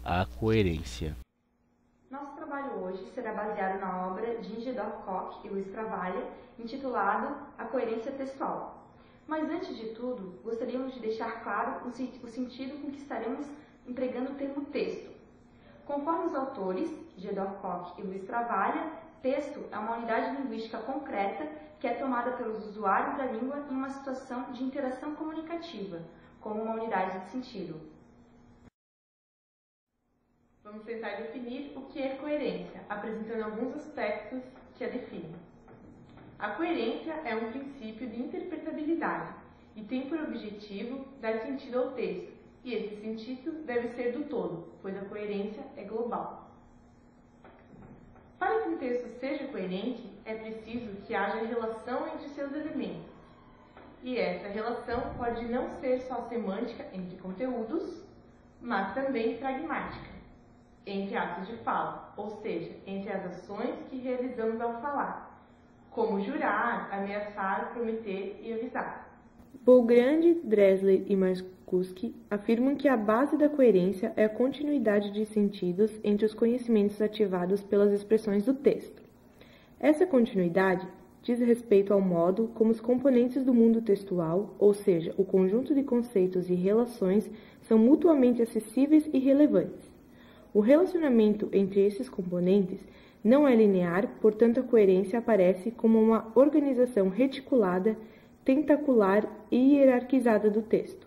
a coerência. Nosso trabalho hoje será baseado na obra de Ingedorf Koch e Luiz Travalha, intitulado A Coerência Textual. Mas antes de tudo, gostaríamos de deixar claro o sentido com que estaremos empregando o termo texto. Conforme os autores, Ingedorf Koch e Luiz Travalha, texto é uma unidade linguística concreta que é tomada pelos usuários da língua em uma situação de interação comunicativa, como uma unidade de sentido. Vamos tentar definir o que é coerência, apresentando alguns aspectos que a definem. A coerência é um princípio de interpretabilidade e tem por objetivo dar sentido ao texto, e esse sentido deve ser do todo, pois a coerência é global. Para que um texto seja coerente, é preciso que haja relação entre seus elementos. E essa relação pode não ser só semântica entre conteúdos, mas também pragmática, entre atos de fala, ou seja, entre as ações que realizamos ao falar, como jurar, ameaçar, prometer e avisar. Beaugrand, Dressler e Marcuski afirmam que a base da coerência é a continuidade de sentidos entre os conhecimentos ativados pelas expressões do texto. Essa continuidade diz respeito ao modo como os componentes do mundo textual, ou seja, o conjunto de conceitos e relações, são mutuamente acessíveis e relevantes. O relacionamento entre esses componentes não é linear, portanto a coerência aparece como uma organização reticulada, tentacular e hierarquizada do texto.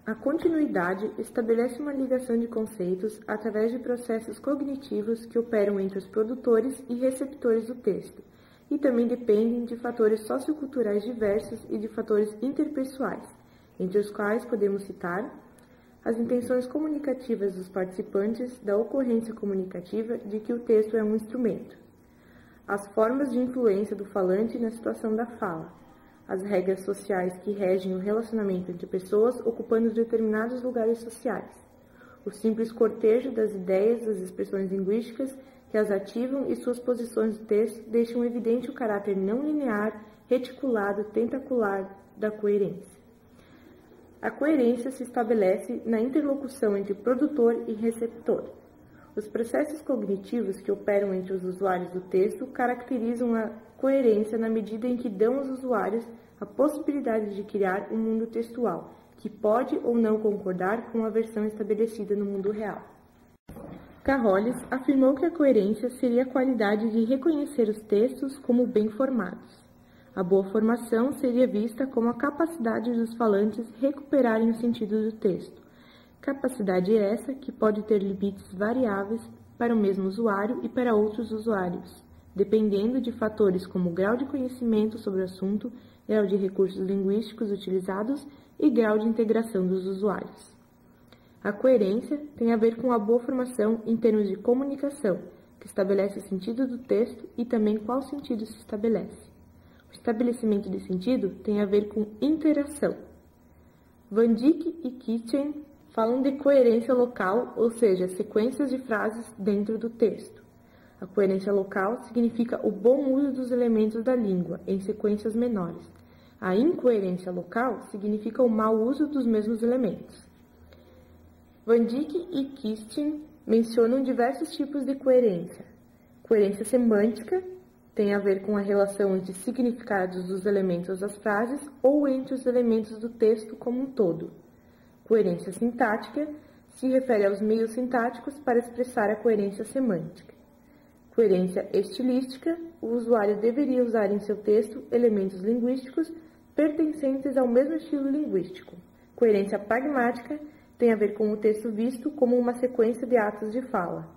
A continuidade estabelece uma ligação de conceitos através de processos cognitivos que operam entre os produtores e receptores do texto, e também dependem de fatores socioculturais diversos e de fatores interpessoais, entre os quais podemos citar as intenções comunicativas dos participantes da ocorrência comunicativa de que o texto é um instrumento, as formas de influência do falante na situação da fala, as regras sociais que regem o relacionamento entre pessoas ocupando determinados lugares sociais, o simples cortejo das ideias das expressões linguísticas que as ativam e suas posições do texto deixam evidente o caráter não linear, reticulado, tentacular da coerência. A coerência se estabelece na interlocução entre produtor e receptor. Os processos cognitivos que operam entre os usuários do texto caracterizam a coerência na medida em que dão aos usuários a possibilidade de criar um mundo textual, que pode ou não concordar com a versão estabelecida no mundo real. Carroles afirmou que a coerência seria a qualidade de reconhecer os textos como bem formados. A boa formação seria vista como a capacidade dos falantes recuperarem o sentido do texto. Capacidade essa que pode ter limites variáveis para o mesmo usuário e para outros usuários, dependendo de fatores como grau de conhecimento sobre o assunto, grau de recursos linguísticos utilizados e grau de integração dos usuários. A coerência tem a ver com a boa formação em termos de comunicação, que estabelece o sentido do texto e também qual sentido se estabelece. O estabelecimento de sentido tem a ver com interação. Van Dijk e Kitchen falam de coerência local, ou seja, sequências de frases dentro do texto. A coerência local significa o bom uso dos elementos da língua em sequências menores. A incoerência local significa o mau uso dos mesmos elementos. Van Dijk e Kitchen mencionam diversos tipos de coerência. Coerência semântica tem a ver com a relação entre significados dos elementos das frases ou entre os elementos do texto como um todo. Coerência sintática se refere aos meios sintáticos para expressar a coerência semântica. Coerência estilística, o usuário deveria usar em seu texto elementos linguísticos pertencentes ao mesmo estilo linguístico. Coerência pragmática tem a ver com o texto visto como uma sequência de atos de fala.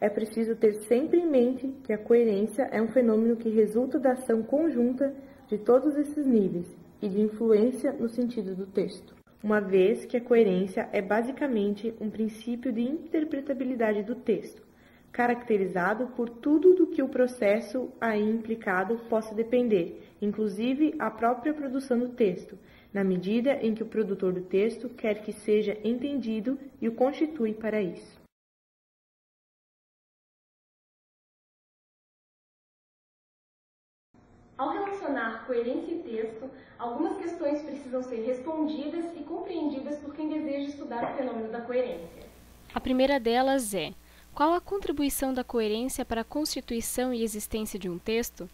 É preciso ter sempre em mente que a coerência é um fenômeno que resulta da ação conjunta de todos esses níveis e de influência no sentido do texto, uma vez que a coerência é basicamente um princípio de interpretabilidade do texto, caracterizado por tudo do que o processo aí implicado possa depender, inclusive a própria produção do texto, na medida em que o produtor do texto quer que seja entendido e o constitui para isso. Ao relacionar coerência e texto, algumas questões precisam ser respondidas e compreendidas por quem deseja estudar o fenômeno da coerência. A primeira delas é: qual a contribuição da coerência para a constituição e existência de um texto?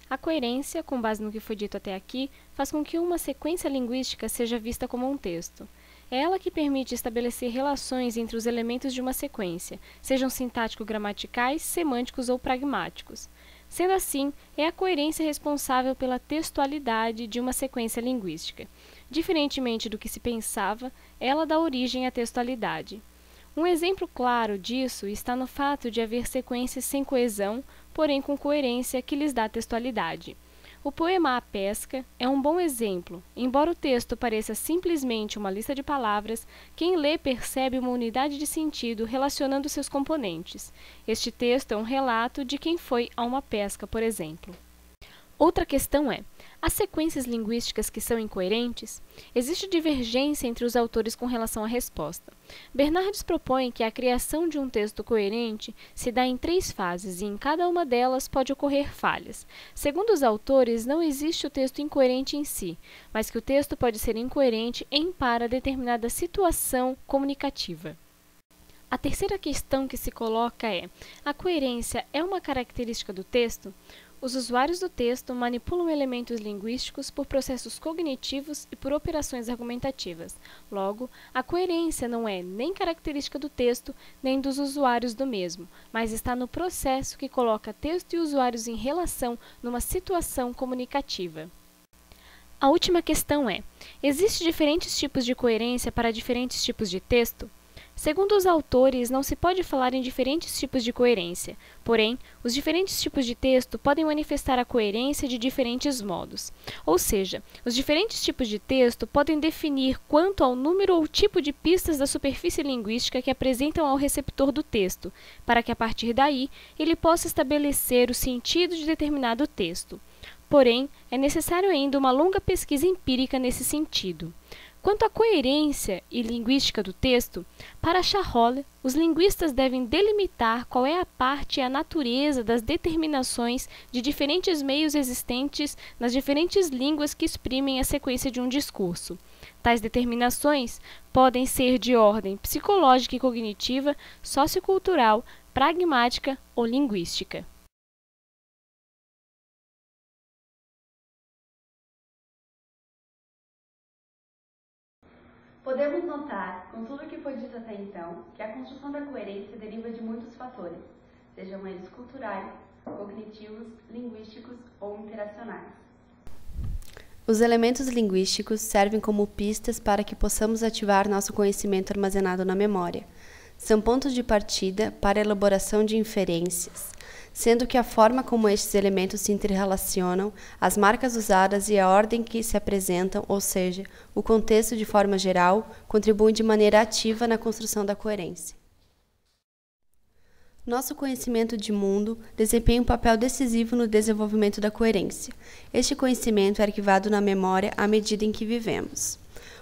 A coerência, com base no que foi dito até aqui, faz com que uma sequência linguística seja vista como um texto. É ela que permite estabelecer relações entre os elementos de uma sequência, sejam sintático-gramaticais, semânticos ou pragmáticos. Sendo assim, é a coerência responsável pela textualidade de uma sequência linguística. Diferentemente do que se pensava, ela dá origem à textualidade. Um exemplo claro disso está no fato de haver sequências sem coesão, porém com coerência, que lhes dá textualidade. O poema A Pesca é um bom exemplo. Embora o texto pareça simplesmente uma lista de palavras, quem lê percebe uma unidade de sentido relacionando seus componentes. Este texto é um relato de quem foi a uma pesca, por exemplo. Outra questão é: as sequências linguísticas que são incoerentes? Existe divergência entre os autores com relação à resposta. Bernardes propõe que a criação de um texto coerente se dá em 3 fases e em cada uma delas pode ocorrer falhas. Segundo os autores, não existe o texto incoerente em si, mas que o texto pode ser incoerente em para determinada situação comunicativa. A terceira questão que se coloca é: a coerência é uma característica do texto? Os usuários do texto manipulam elementos linguísticos por processos cognitivos e por operações argumentativas. Logo, a coerência não é nem característica do texto, nem dos usuários do mesmo, mas está no processo que coloca texto e usuários em relação numa situação comunicativa. A última questão é: existem diferentes tipos de coerência para diferentes tipos de texto? Segundo os autores, não se pode falar em diferentes tipos de coerência, porém, os diferentes tipos de texto podem manifestar a coerência de diferentes modos. Ou seja, os diferentes tipos de texto podem definir quanto ao número ou tipo de pistas da superfície linguística que apresentam ao receptor do texto, para que a partir daí ele possa estabelecer o sentido de determinado texto. Porém, é necessário ainda uma longa pesquisa empírica nesse sentido. Quanto à coerência e linguística do texto, para Charolles, os linguistas devem delimitar qual é a parte e a natureza das determinações de diferentes meios existentes nas diferentes línguas que exprimem a sequência de um discurso. Tais determinações podem ser de ordem psicológica e cognitiva, sociocultural, pragmática ou linguística. Podemos notar, com tudo o que foi dito até então, que a construção da coerência deriva de muitos fatores, sejam eles culturais, cognitivos, linguísticos ou interacionais. Os elementos linguísticos servem como pistas para que possamos ativar nosso conhecimento armazenado na memória. São pontos de partida para a elaboração de inferências, sendo que a forma como estes elementos se interrelacionam, as marcas usadas e a ordem que se apresentam, ou seja, o contexto de forma geral, contribuem de maneira ativa na construção da coerência. Nosso conhecimento de mundo desempenha um papel decisivo no desenvolvimento da coerência. Este conhecimento é arquivado na memória à medida em que vivemos.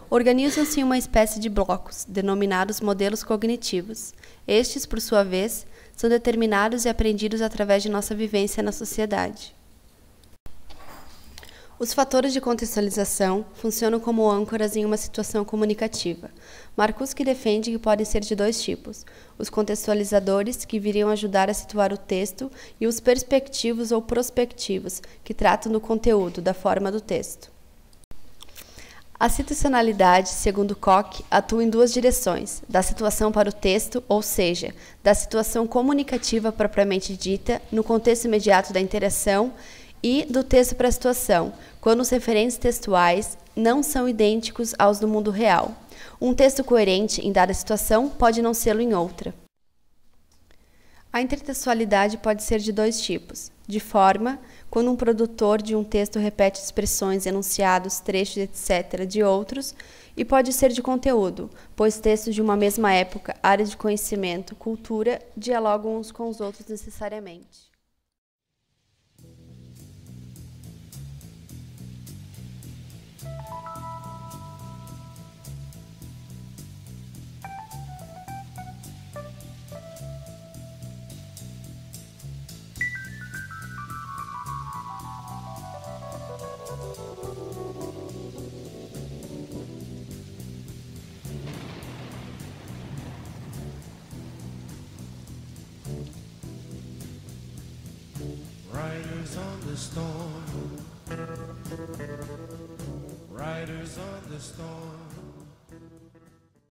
Organizam-se em uma espécie de blocos, denominados modelos cognitivos. Estes, por sua vez, são determinados e aprendidos através de nossa vivência na sociedade. Os fatores de contextualização funcionam como âncoras em uma situação comunicativa. Marcuski defende que podem ser de 2 tipos: os contextualizadores, que viriam ajudar a situar o texto, e os perspectivos ou prospectivos, que tratam do conteúdo, da forma do texto. A situacionalidade, segundo Koch, atua em 2 direções: da situação para o texto, ou seja, da situação comunicativa propriamente dita, no contexto imediato da interação, e do texto para a situação, quando os referentes textuais não são idênticos aos do mundo real. Um texto coerente em dada situação pode não sê-lo em outra. A intertextualidade pode ser de 2 tipos: de forma, quando um produtor de um texto repete expressões, enunciados, trechos, etc., de outros, e pode ser de conteúdo, pois textos de uma mesma época, área de conhecimento, cultura, dialogam uns com os outros necessariamente. Riders on the storm. Riders on the storm.